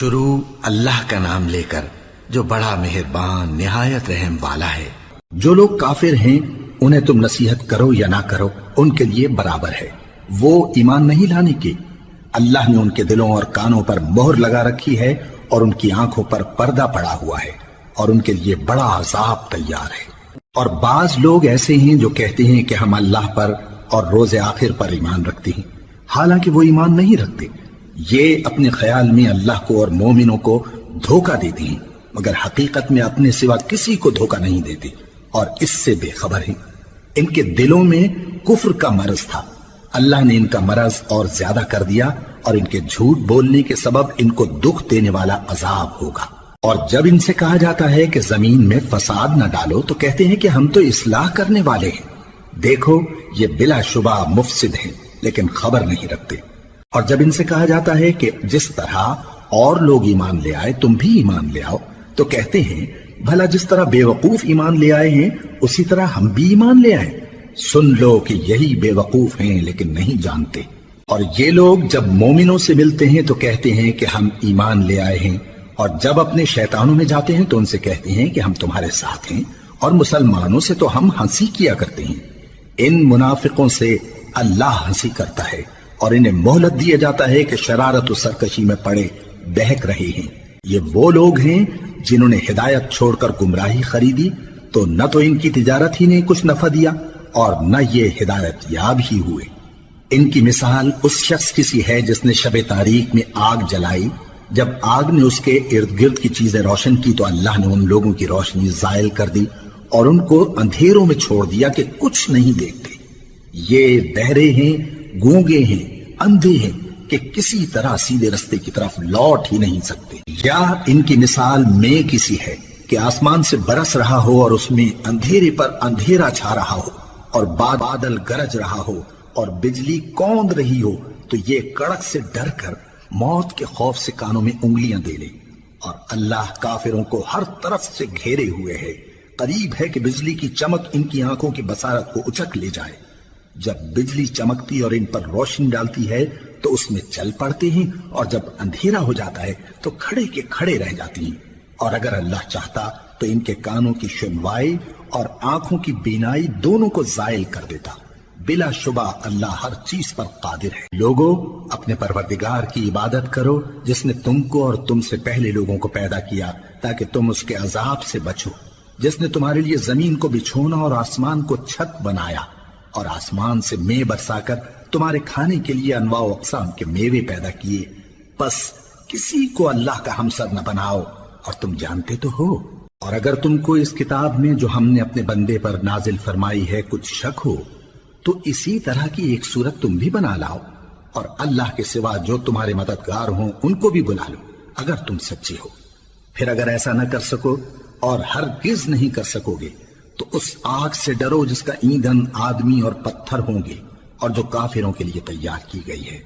شروع اللہ کا نام لے کر جو بڑا مہربان نہایت رحم والا ہے۔ جو لوگ کافر ہیں انہیں تم نصیحت کرو یا نہ کرو ان کے لیے برابر ہے، وہ ایمان نہیں لانے کے۔ اللہ نے ان کے دلوں اور کانوں پر مہر لگا رکھی ہے اور ان کی آنکھوں پر پردہ پڑا ہوا ہے اور ان کے لیے بڑا عذاب تیار ہے۔ اور بعض لوگ ایسے ہیں جو کہتے ہیں کہ ہم اللہ پر اور روز آخر پر ایمان رکھتے ہیں، حالانکہ وہ ایمان نہیں رکھتے۔ یہ اپنے خیال میں اللہ کو اور مومنوں کو دھوکہ دیتے ہیں، مگر حقیقت میں اپنے سوا کسی کو دھوکہ نہیں دیتے اور اس سے بے خبر ہیں۔ ان کے دلوں میں کفر کا مرض تھا، اللہ نے ان کا مرض اور زیادہ کر دیا اور ان کے جھوٹ بولنے کے سبب ان کو دکھ دینے والا عذاب ہوگا۔ اور جب ان سے کہا جاتا ہے کہ زمین میں فساد نہ ڈالو تو کہتے ہیں کہ ہم تو اصلاح کرنے والے ہیں۔ دیکھو یہ بلا شبہ مفسد ہیں لیکن خبر نہیں رکھتے۔ اور جب ان سے کہا جاتا ہے کہ جس طرح اور لوگ ایمان لے آئے تم بھی ایمان لے آؤ تو کہتے ہیں بھلا جس طرح بے وقوف ایمان لے آئے ہیں اسی طرح ہم بھی ایمان لے آئے۔ سن لو کہ یہی بے وقوف ہیں لیکن نہیں جانتے۔ اور یہ لوگ جب مومنوں سے ملتے ہیں تو کہتے ہیں کہ ہم ایمان لے آئے ہیں، اور جب اپنے شیطانوں میں جاتے ہیں تو ان سے کہتے ہیں کہ ہم تمہارے ساتھ ہیں، اور مسلمانوں سے تو ہم ہنسی کیا کرتے ہیں۔ ان منافقوں سے اللہ ہنسی کرتا ہے اور انہیں مہلت دیا جاتا ہے کہ شرارت و سرکشی میں پڑے بہک رہے ہیں۔ یہ وہ لوگ ہیں جنہوں نے ہدایت چھوڑ کر گمراہی خریدی، تو نہ تو ان کی تجارت ہی نے کچھ نفع دیا اور نہ یہ ہدایت یاب ہی ہوئے۔ ان کی مثال اس شخص کی سی ہے جس نے شب تاریک میں آگ جلائی، جب آگ نے اس کے ارد گرد کی چیزیں روشن کی تو اللہ نے ان لوگوں کی روشنی زائل کر دی اور ان کو اندھیروں میں چھوڑ دیا کہ کچھ نہیں دیکھتے۔ یہ بہرے ہیں، گونگے ہیں، اندھے ہیں کہ کسی طرح سیدھے رستے کی طرف لوٹ ہی نہیں سکتے۔ یا ان کی مثال میں کسی ہے کہ آسمان سے برس رہا ہو اور اس میں اندھیرے پر اندھیرا چھا رہا ہو اور بادل گرج رہا ہو اور بجلی کوند رہی ہو تو یہ کڑک سے ڈر کر موت کے خوف سے کانوں میں انگلیاں دے لے۔ اور اللہ کافروں کو ہر طرف سے گھیرے ہوئے ہے، قریب ہے کہ بجلی کی چمک ان کی آنکھوں کی بصارت کو اچک لے جائے۔ جب بجلی چمکتی اور ان پر روشنی ڈالتی ہے تو اس میں چل پڑتے ہیں، اور جب اندھیرا ہو جاتا ہے تو کھڑے کے کھڑے رہ جاتی ہیں۔ اور اگر اللہ چاہتا تو ان کے کانوں کی سنوائی اور آنکھوں کی بینائی دونوں کو زائل کر دیتا۔ بلا شبہ اللہ ہر چیز پر قادر ہے۔ لوگوں اپنے پروردگار کی عبادت کرو جس نے تم کو اور تم سے پہلے لوگوں کو پیدا کیا تاکہ تم اس کے عذاب سے بچو، جس نے تمہارے لیے زمین کو بچھونا اور آسمان کو چھت بنایا اور آسمان سے مے برسا کر تمہارے کھانے کے لیے انواع و اقسام کے میوے پیدا کیے۔ پس کسی کو اللہ کا ہمسر نہ بناؤ، اور تم جانتے تو ہو۔ اور اگر تم کو اس کتاب میں جو ہم نے اپنے بندے پر نازل فرمائی ہے کچھ شک ہو تو اسی طرح کی ایک صورت تم بھی بنا لاؤ، اور اللہ کے سوا جو تمہارے مددگار ہوں ان کو بھی بلا لو اگر تم سچے ہو۔ پھر اگر ایسا نہ کر سکو اور ہرگز نہیں کر سکو گے تو اس آگ سے ڈرو جس کا ایندھن آدمی اور پتھر ہوں گے اور جو کافروں کے لیے تیار کی گئی ہے۔